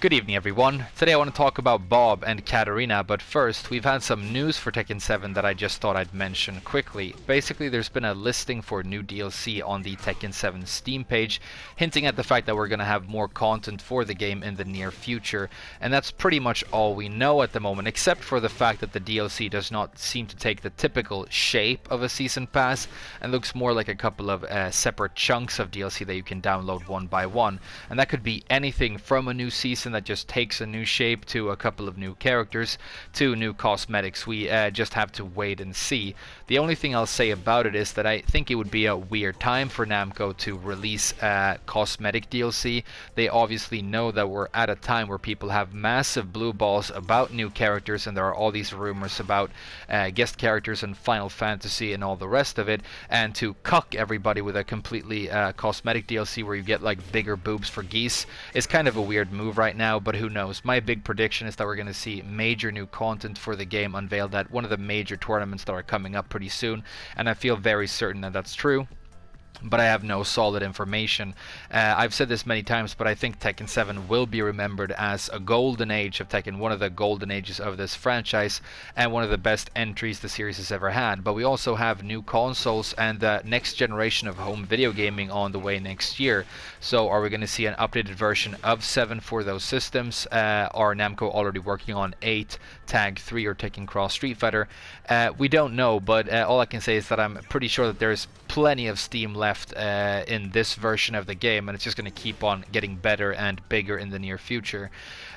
Good evening, everyone. Today I want to talk about Bob and Katarina, but first, we've had some news for Tekken 7 that I just thought I'd mention quickly. Basically, there's been a listing for new DLC on the Tekken 7 Steam page, hinting at the fact that we're going to have more content for the game in the near future, and that's pretty much all we know at the moment, except for the fact that the DLC does not seem to take the typical shape of a Season Pass, and looks more like a couple of separate chunks of DLC that you can download one by one, and that could be anything from a new season that just takes a new shape to a couple of new characters to new cosmetics. We just have to wait and see. The only thing I'll say about it is that I think it would be a weird time for Namco to release cosmetic DLC. They obviously know that we're at a time where people have massive blue balls about new characters, and there are all these rumors about guest characters in Final Fantasy and all the rest of it, and to cuck everybody with a completely cosmetic DLC where you get like bigger boobs for geese is kind of a weird move right now, but who knows. My big prediction is that we're going to see major new content for the game unveiled at one of the major tournaments that are coming up pretty soon, and I feel very certain that that's true, but I have no solid information. I've said this many times, but I think Tekken 7 will be remembered as a golden age of Tekken, one of the golden ages of this franchise, and one of the best entries the series has ever had. But we also have new consoles and the next generation of home video gaming on the way next year. So are we going to see an updated version of 7 for those systems? Are Namco already working on 8, Tag 3, or Tekken Cross Street Fighter? We don't know, but all I can say is that I'm pretty sure that there's plenty of steam left in this version of the game, and it's just going to keep on getting better and bigger in the near future.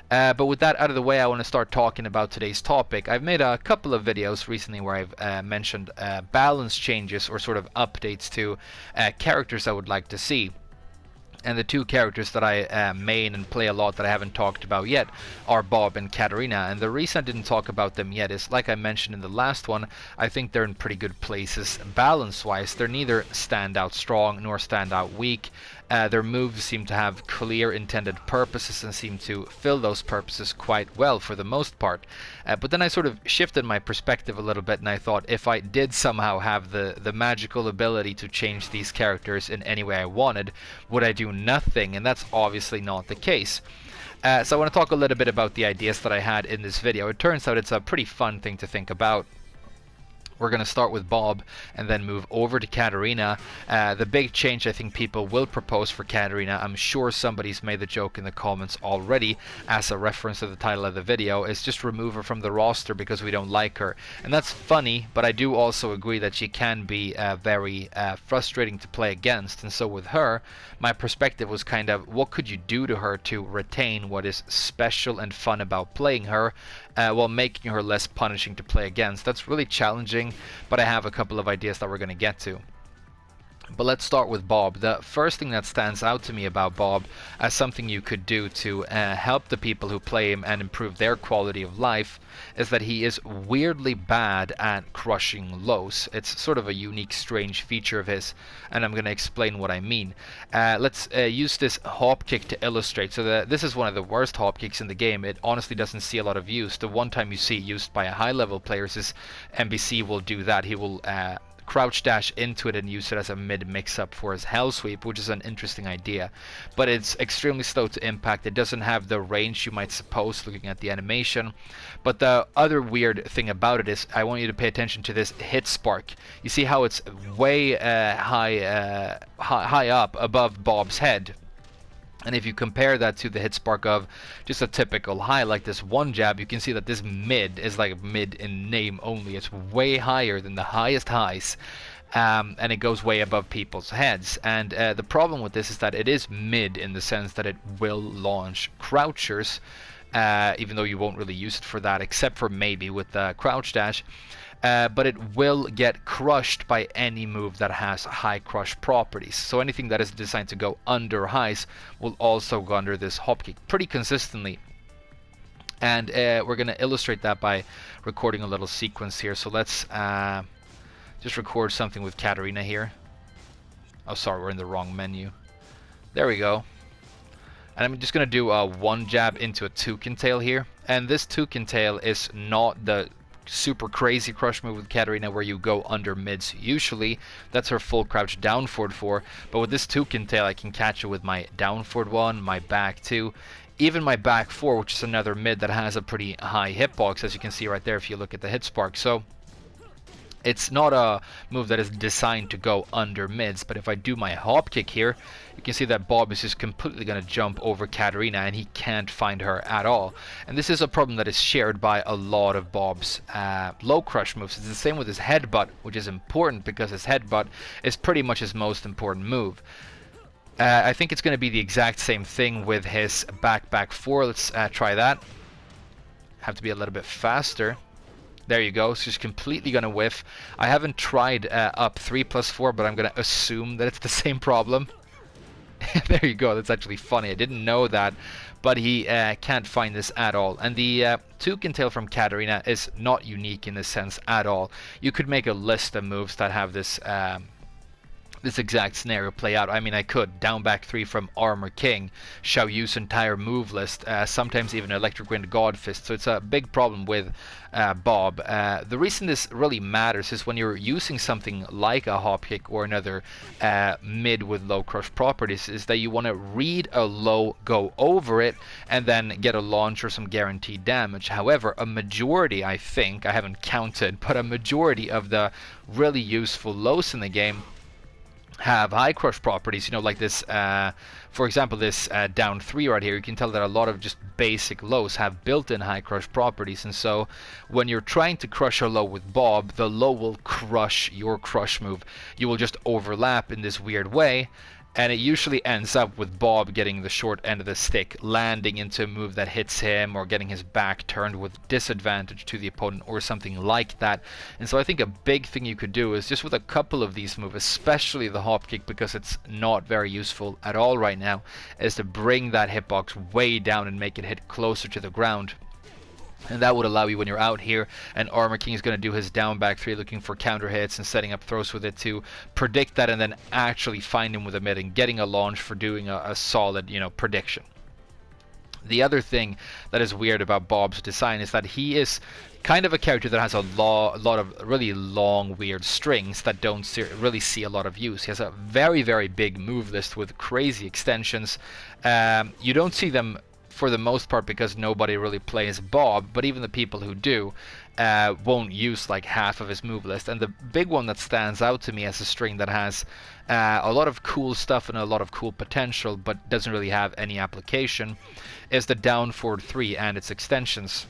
But with that out of the way, I want to start talking about today's topic. I've made a couple of videos recently where I've mentioned balance changes or sort of updates to characters I would like to see. And the two characters that I main and play a lot that I haven't talked about yet are Bob and Katarina. And the reason I didn't talk about them yet is, like I mentioned in the last one, I think they're in pretty good places balance-wise. They're neither standout strong nor standout weak. Their moves seem to have clear intended purposes and seem to fill those purposes quite well for the most part. But then I sort of shifted my perspective a little bit, and I thought if I did somehow have the magical ability to change these characters in any way I wanted, would I do nothing? And that's obviously not the case. So I want to talk a little bit about the ideas that I had in this video. It turns out it's a pretty fun thing to think about. We're going to start with Bob and then move over to Katarina. The big change I think people will propose for Katarina, I'm sure somebody's made the joke in the comments already as a reference to the title of the video, is just remove her from the roster because we don't like her. And that's funny, but I do also agree that she can be very frustrating to play against. And so with her, my perspective was kind of, what could you do to her to retain what is special and fun about playing her, while making her less punishing to play against? That's really challenging, but I have a couple of ideas that we're going to get to. But let's start with Bob. The first thing that stands out to me about Bob as something you could do to help the people who play him and improve their quality of life is that he is weirdly bad at crushing lows. It's sort of a unique, strange feature of his, and I'm going to explain what I mean. Let's use this hop kick to illustrate. So this is one of the worst hop kicks in the game. It honestly doesn't see a lot of use. The one time you see it used by a high-level player is MBC will do that. He will crouch dash into it and use it as a mid mix-up for his hell sweep, which is an interesting idea, but it's extremely slow to impact. It doesn't have the range you might suppose looking at the animation. But the other weird thing about it is, I want you to pay attention to this hit spark. You see how it's way high up above Bob's head. And if you compare that to the hit spark of just a typical high like this one jab, you can see that this mid is like mid in name only. It's way higher than the highest highs, and it goes way above people's heads. And the problem with this is that it is mid in the sense that it will launch crouchers, even though you won't really use it for that, except for maybe with the crouch dash. But it will get crushed by any move that has high crush properties. So anything that is designed to go under highs will also go under this hop kick pretty consistently. And we're going to illustrate that by recording a little sequence here. So let's just record something with Katarina here. Oh, sorry, we're in the wrong menu. There we go. And I'm just going to do a one jab into a toucan tail here. And this toucan tail is not the super crazy crush move with Katarina where you go under mids usually. That's her full crouch down forward 4. But with this toucan tail, I can catch it with my down forward 1, my back 2, even my back 4, which is another mid that has a pretty high hitbox, as you can see right there if you look at the hit spark. So it's not a move that is designed to go under mids, but if I do my hop kick here, you can see that Bob is just completely going to jump over Katarina and he can't find her at all. And this is a problem that is shared by a lot of Bob's low crush moves. It's the same with his headbutt, which is important because his headbutt is pretty much his most important move. I think it's going to be the exact same thing with his back 4. Let's try that. Have to be a little bit faster. There you go. It's just completely going to whiff. I haven't tried up 3+4, but I'm going to assume that it's the same problem. There you go. That's actually funny. I didn't know that, but he can't find this at all. And the toucan tail from Katarina is not unique in this sense at all. You could make a list of moves that have this this exact scenario play out. I mean, I could down back 3 from Armor King, Xiao Yu's entire move list, sometimes even Electric Wind God Fist. So it's a big problem with Bob. The reason this really matters is when you're using something like a hop kick or another mid with low crush properties, is that you want to read a low, go over it, and then get a launch or some guaranteed damage. However, a majority, I think, I haven't counted, but a majority of the really useful lows in the game have high crush properties, you know, like this, for example, this down 3 right here. You can tell that a lot of just basic lows have built-in high crush properties, and so when you're trying to crush a low with Bob, the low will crush your crush move. You will just overlap in this weird way, and it usually ends up with Bob getting the short end of the stick, landing into a move that hits him, or getting his back turned with disadvantage to the opponent, or something like that. And so I think a big thing you could do is just with a couple of these moves, especially the hop kick, because it's not very useful at all right now, is to bring that hitbox way down and make it hit closer to the ground. And that would allow you, when you're out here and Armor King is going to do his down back 3 looking for counter hits and setting up throws with it, to predict that and then actually find him with a mid and getting a launch for doing a solid, you know, prediction. The other thing that is weird about Bob's design is that he is kind of a character that has a lot of really long, weird strings that don't really see a lot of use. He has a very, very big move list with crazy extensions. You don't see them for the most part because nobody really plays Bob, but even the people who do won't use like half of his move list. And the big one that stands out to me as a string that has a lot of cool stuff and a lot of cool potential but doesn't really have any application is the down forward 3 and its extensions.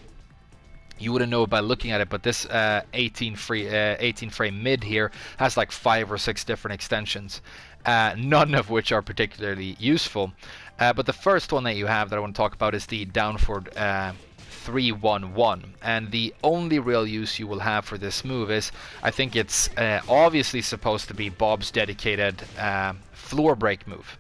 You wouldn't know by looking at it, but this 18 frame mid here has like 5 or 6 different extensions, none of which are particularly useful. But the first one that you have that I want to talk about is the down forward 3-1-1, and the only real use you will have for this move is, I think it's obviously supposed to be Bob's dedicated floor break move.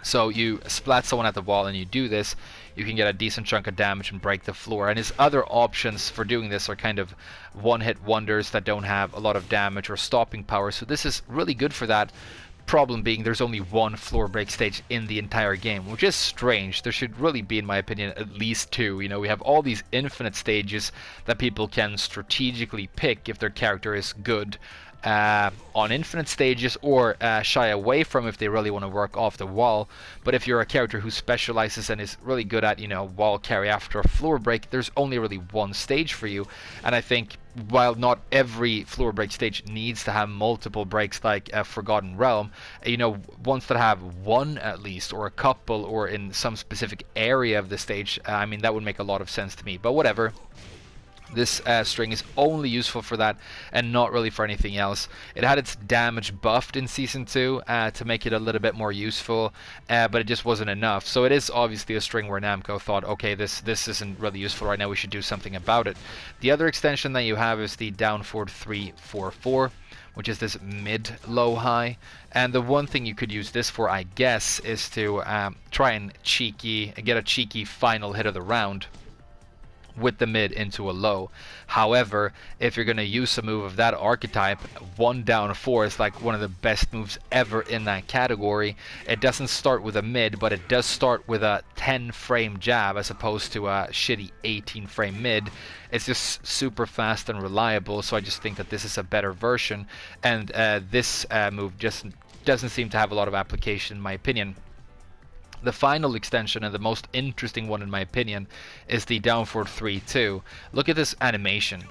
So you splat someone at the wall and you do this, you can get a decent chunk of damage and break the floor. And his other options for doing this are kind of one-hit wonders that don't have a lot of damage or stopping power. So this is really good for that. Problem being, there's only one floor break stage in the entire game, which is strange. There should really be, in my opinion, at least 2. You know, we have all these infinite stages that people can strategically pick if their character is good on infinite stages, or shy away from if they really want to work off the wall. But if you're a character who specializes and is really good at, you know, wall carry after a floor break, there's only really one stage for you. And I think while not every floor break stage needs to have multiple breaks like Forgotten Realm, you know, ones that have one at least, or a couple, or in some specific area of the stage, I mean, that would make a lot of sense to me. But whatever. This string is only useful for that and not really for anything else. It had its damage buffed in Season 2 to make it a little bit more useful, but it just wasn't enough. So it is obviously a string where Namco thought, okay, this isn't really useful right now, we should do something about it. The other extension that you have is the down forward 3-4-4, which is this mid-low-high. And the one thing you could use this for, I guess, is to try and get a cheeky final hit of the round with the mid into a low. However, if you're going to use a move of that archetype, 1 down 4 is like one of the best moves ever in that category. It doesn't start with a mid, but it does start with a 10 frame jab as opposed to a shitty 18 frame mid. It's just super fast and reliable, so I just think that this is a better version, and this move just doesn't seem to have a lot of application in my opinion. The final extension, and the most interesting one in my opinion, is the down forward 3-2. Look at this animation.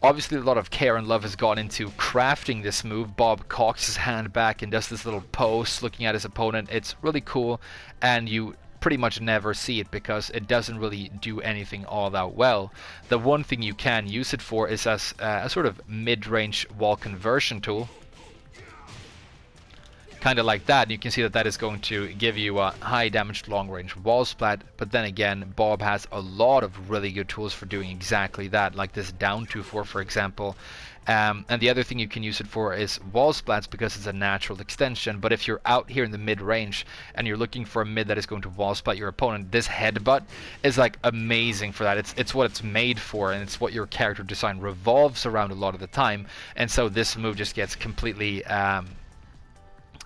Obviously a lot of care and love has gone into crafting this move. Bob cocks his hand back and does this little pose looking at his opponent. It's really cool, and you pretty much never see it because it doesn't really do anything all that well. The one thing you can use it for is as a sort of mid-range wall conversion tool. Kind of like that, and you can see that that is going to give you a high damage long range wall splat, but then again, Bob has a lot of really good tools for doing exactly that, like this down 2-4 for example. And the other thing you can use it for is wall splats because it's a natural extension, but if you're out here in the mid range and you're looking for a mid that is going to wall splat your opponent, this headbutt is like amazing for that. It's what it's made for, and it's what your character design revolves around a lot of the time, and so this move just gets completely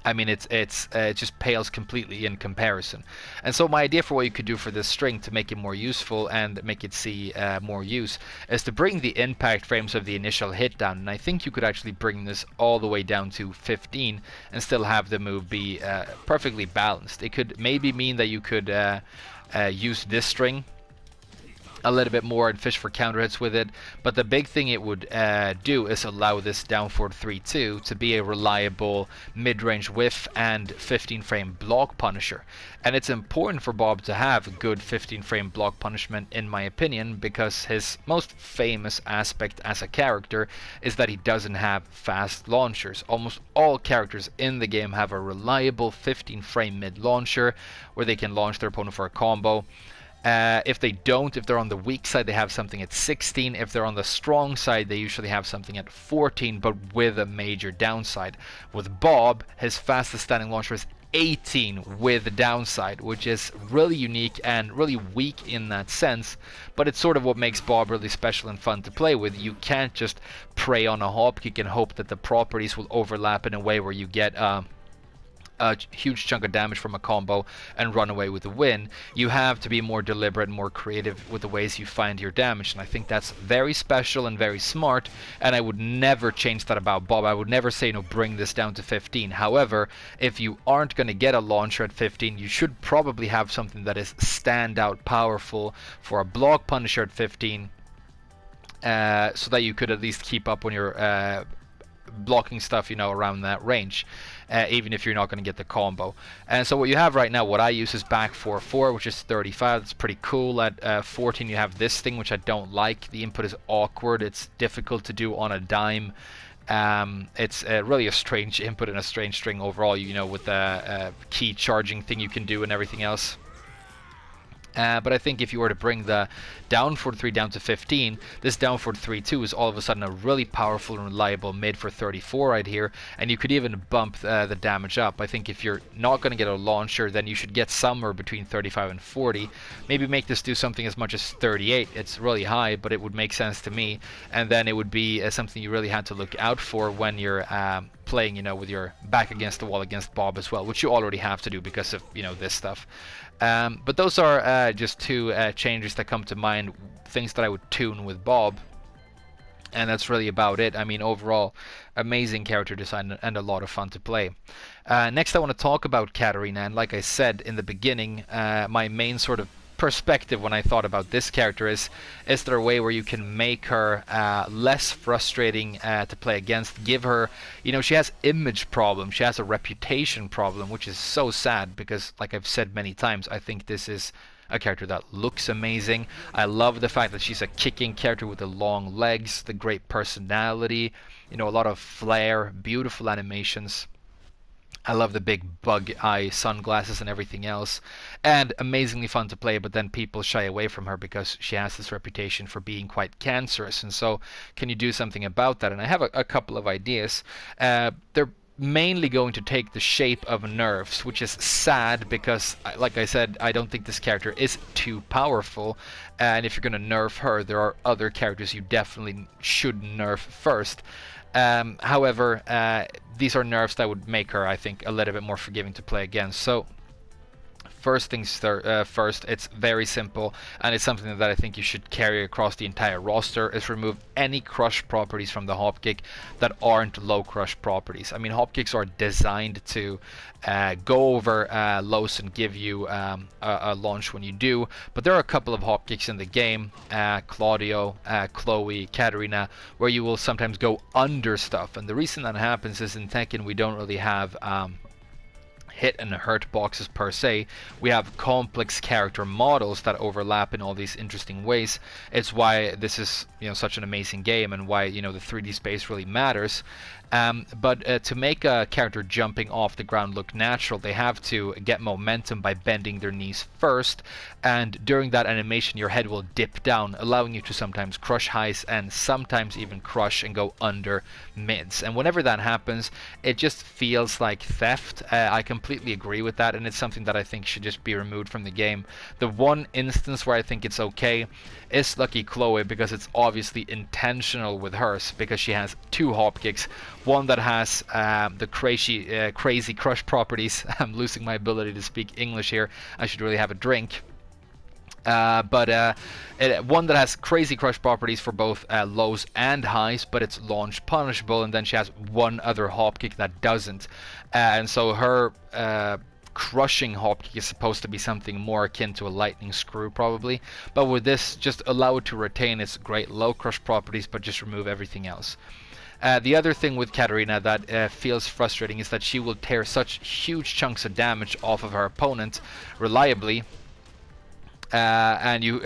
I mean, it just pales completely in comparison. And so my idea for what you could do for this string to make it more useful and make it see more use is to bring the impact frames of the initial hit down. And I think you could actually bring this all the way down to 15 and still have the move be perfectly balanced. It could maybe mean that you could use this string a little bit more and fish for counter hits with it, but the big thing it would do is allow this down forward 3-2 to be a reliable mid-range whiff and 15 frame block punisher. And it's important for Bob to have good 15 frame block punishment in my opinion, because his most famous aspect as a character is that he doesn't have fast launchers. Almost all characters in the game have a reliable 15 frame mid launcher where they can launch their opponent for a combo. If they don't, if they're on the weak side, they have something at 16. If they're on the strong side, they usually have something at 14, but with a major downside. With Bob, his fastest standing launcher is 18 with a downside, which is really unique and really weak in that sense, but it's sort of what makes Bob really special and fun to play with. You can't just prey on a hop kick and hope that the properties will overlap in a way where you get a huge chunk of damage from a combo and run away with the win. You have to be more deliberate and more creative with the ways you find your damage, and I think that's very special and very smart, and I would never change that about Bob. I would never say, bring this down to 15. However, if you aren't going to get a launcher at 15, you should probably have something that is standout powerful for a block punisher at 15, so that you could at least keep up on your blocking stuff, around that range, even if you're not going to get the combo. And so what you have right now, what I use is back 4-4, which is 35. That's pretty cool. At 14 you have this thing, which I don't like. The input is awkward. It's difficult to do on a dime. It's really a strange input and a strange string overall, with the key charging thing you can do and everything else. But I think if you were to bring the down forward 3 down to 15, this down forward 3-2 is all of a sudden a really powerful and reliable mid for 34 right here, and you could even bump the damage up. I think if you're not going to get a launcher, then you should get somewhere between 35 and 40. Maybe make this do something as much as 38. It's really high, but it would make sense to me, and then it would be something you really had to look out for when you're playing, with your back against the wall against Bob as well, which you already have to do because of, this stuff. But those are just two changes that come to mind, things that I would tune with Bob, and that's really about it. I mean, overall, amazing character design and a lot of fun to play. Next I want to talk about Katarina, and like I said in the beginning, my main sort of perspective when I thought about this character is there a way where you can make her less frustrating to play against, give her, she has image problems, she has a reputation problem, which is so sad because, like I've said many times, I think this is a character that looks amazing. I love the fact that she's a kicking character with the long legs, the great personality, a lot of flair, beautiful animations. I love the big bug eye sunglasses and everything else, and amazingly fun to play, but then people shy away from her because she has this reputation for being quite cancerous, and so can you do something about that? And I have a couple of ideas. They're mainly going to take the shape of nerfs, which is sad because, like I said, I don't think this character is too powerful, and if you're going to nerf her, there are other characters you definitely should nerf first. However, these are nerfs that would make her, I think, a little bit more forgiving to play against. So first things first, it's very simple, and it's something that I think you should carry across the entire roster, is remove any crush properties from the hopkick that aren't low crush properties. I mean, hopkicks are designed to go over lows and give you a launch when you do, but there are a couple of hopkicks in the game, Claudio, Chloe, Katarina, where you will sometimes go under stuff, and the reason that happens is in Tekken we don't really have hit and hurt boxes per se. We have complex character models that overlap in all these interesting ways. It's why this is, such an amazing game, and why, the 3D space really matters. But to make a character jumping off the ground look natural, they have to get momentum by bending their knees first, and during that animation your head will dip down, allowing you to sometimes crush highs and sometimes even crush and go under mids. And whenever that happens, it just feels like theft. I completely agree with that, and it's something that I think should just be removed from the game. The one instance where I think it's okay is Lucky Chloe, because it's obviously intentional with hers, because she has two hopkicks, one that has the crazy crush properties. I'm losing my ability to speak English here. I should really have a drink. But one that has crazy crush properties for both lows and highs, but it's launch punishable, and then she has one other hopkick that doesn't. And so her crushing hopkick is supposed to be something more akin to a lightning screw probably, but with this, just allow it to retain its great low crush properties, but just remove everything else. The other thing with Katarina that feels frustrating is that she will tear such huge chunks of damage off of her opponent reliably, and you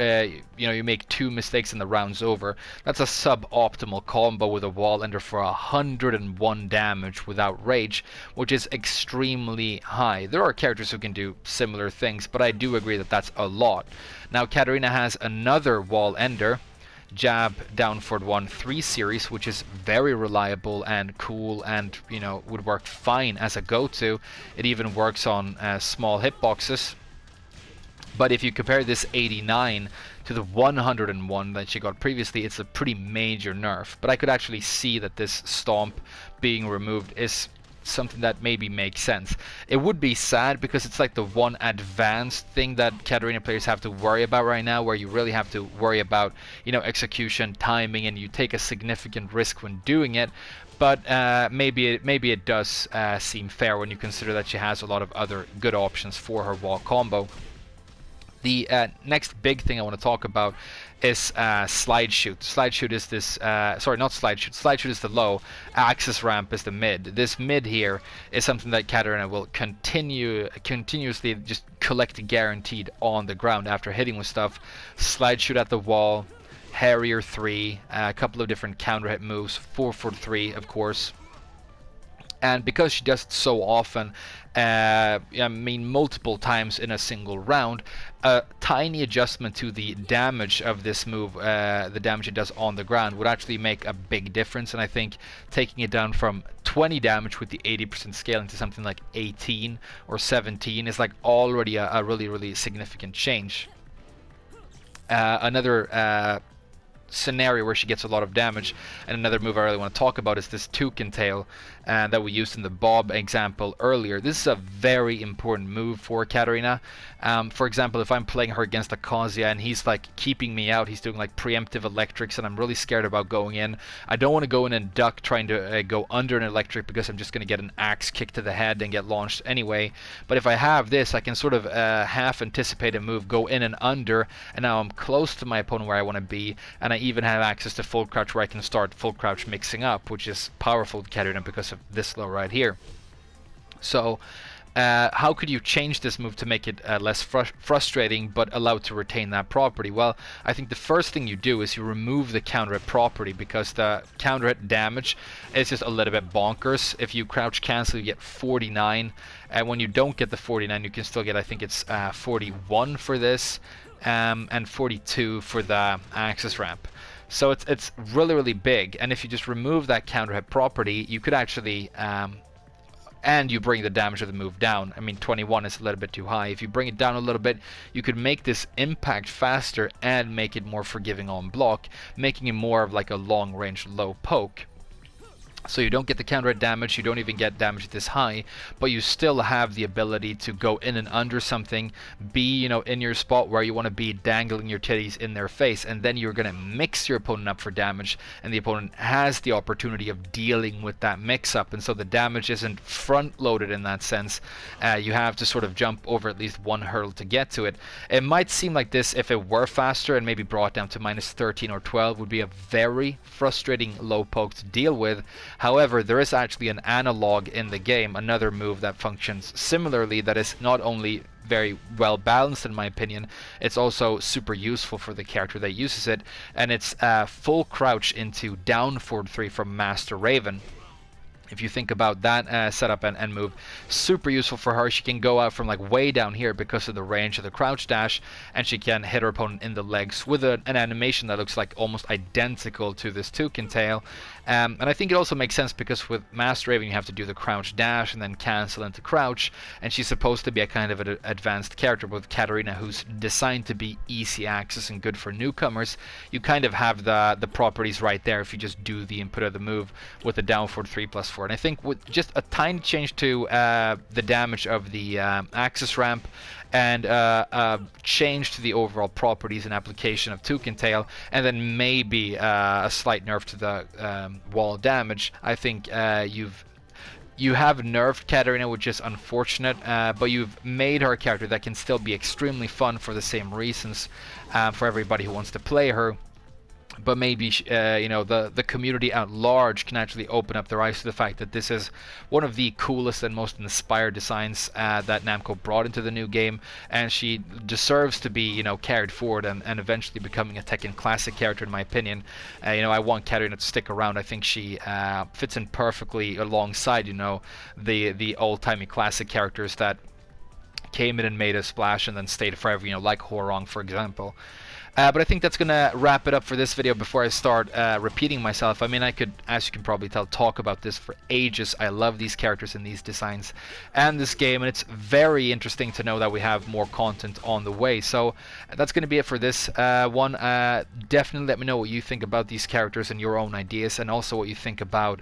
make two mistakes and the round's over. That's a suboptimal combo with a wall ender for 101 damage without rage, which is extremely high. There are characters who can do similar things, but I do agree that that's a lot. Now Katarina has another wall ender, jab down forward 1-3 series, which is very reliable and cool, and would work fine as a go-to. It even works on small hitboxes. But if you compare this 89 to the 101 that she got previously, it's a pretty major nerf. But I could actually see that this stomp being removed is something that maybe makes sense. It would be sad because it's like the one advanced thing that Katarina players have to worry about right now, where you really have to worry about, execution, timing, and you take a significant risk when doing it. But maybe it does seem fair when you consider that she has a lot of other good options for her wall combo. The next big thing I want to talk about is slide shoot. Slide shoot is this, sorry, not slide shoot. Slide shoot is the low, axis ramp is the mid. This mid here is something that Katarina will continuously just collect guaranteed on the ground after hitting with stuff. Slide shoot at the wall, Harrier 3, a couple of different counter hit moves, 4-4-3 of course. And because she does it so often, multiple times in a single round, a tiny adjustment to the damage of this move, the damage it does on the ground, would actually make a big difference. And I think taking it down from 20 damage with the 80% scaling to something like 18 or 17 is like already a really, really significant change. Another scenario where she gets a lot of damage, and another move I really want to talk about, is this toucan tail that we used in the Bob example earlier. This is a very important move for Katarina. For example, if I'm playing her against a Kazuya and he's like keeping me out, he's doing like preemptive electrics, and I'm really scared about going in. I don't want to go in and duck trying to go under an electric, because I'm just going to get an axe kick to the head and get launched anyway. But if I have this, I can sort of half anticipate a move, go in and under, and now I'm close to my opponent where I want to be, and I even have access to full crouch, where I can start full crouch mixing up, which is powerful to Katarina because of this low right here. So how could you change this move to make it less frustrating but allow it to retain that property? Well, I think the first thing you do is you remove the counter hit property, because the counter hit damage is just a little bit bonkers. If you crouch cancel, you get 49, and when you don't get the 49, you can still get, I think it's 41 for this, and 42 for the axis ramp. So it's really, really big, and if you just remove that counter hit property, you could actually and you bring the damage of the move down. I mean, 21 is a little bit too high. If you bring it down a little bit, you could make this impact faster and make it more forgiving on block, making it more of like a long range low poke. So you don't get the counter hit damage, you don't even get damage this high, but you still have the ability to go in and under something, be, you know, in your spot where you want to be, dangling your titties in their face, and then you're going to mix your opponent up for damage, and the opponent has the opportunity of dealing with that mix up, and so the damage isn't front loaded in that sense. You have to sort of jump over at least one hurdle to get to it. It might seem like this, if it were faster and maybe brought down to minus 13 or 12, would be a very frustrating low poke to deal with. However, there is actually an analog in the game, another move that functions similarly, that is not only very well balanced in my opinion, it's also super useful for the character that uses it, and it's full crouch into down forward 3 from Master Raven. If you think about that setup and move, super useful for her. She can go out from like way down here because of the range of the crouch dash, and she can hit her opponent in the legs with an animation that looks like almost identical to this toucan tail. And I think it also makes sense because with Master Raven you have to do the crouch dash and then cancel into crouch, and she's supposed to be a kind of an advanced character. With Katarina, who's designed to be easy access and good for newcomers, you kind of have the properties right there if you just do the input of the move with the down forward 3+4. And I think with just a tiny change to the damage of the access ramp and change to the overall properties and application of Toucan Tail, and then maybe a slight nerf to the wall damage, I think you have nerfed Katarina, which is unfortunate, but you've made her a character that can still be extremely fun for the same reasons for everybody who wants to play her. But maybe you know, the community at large can actually open up their eyes to the fact that this is one of the coolest and most inspired designs that Namco brought into the new game, and she deserves to be, you know, carried forward and eventually becoming a Tekken Classic character in my opinion. You know, I want Katarina to stick around. I think she fits in perfectly alongside, you know, the old-timey classic characters that came in and made a splash and then stayed forever, you know, like Horong for example. But I think that's going to wrap it up for this video before I start repeating myself. I mean, I could, as you can probably tell, talk about this for ages. I love these characters and these designs and this game, and it's very interesting to know that we have more content on the way. So that's going to be it for this one. Definitely let me know what you think about these characters and your own ideas, and also what you think about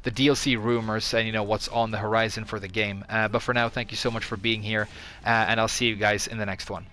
the DLC rumors and, you know, what's on the horizon for the game. But for now, thank you so much for being here, and I'll see you guys in the next one.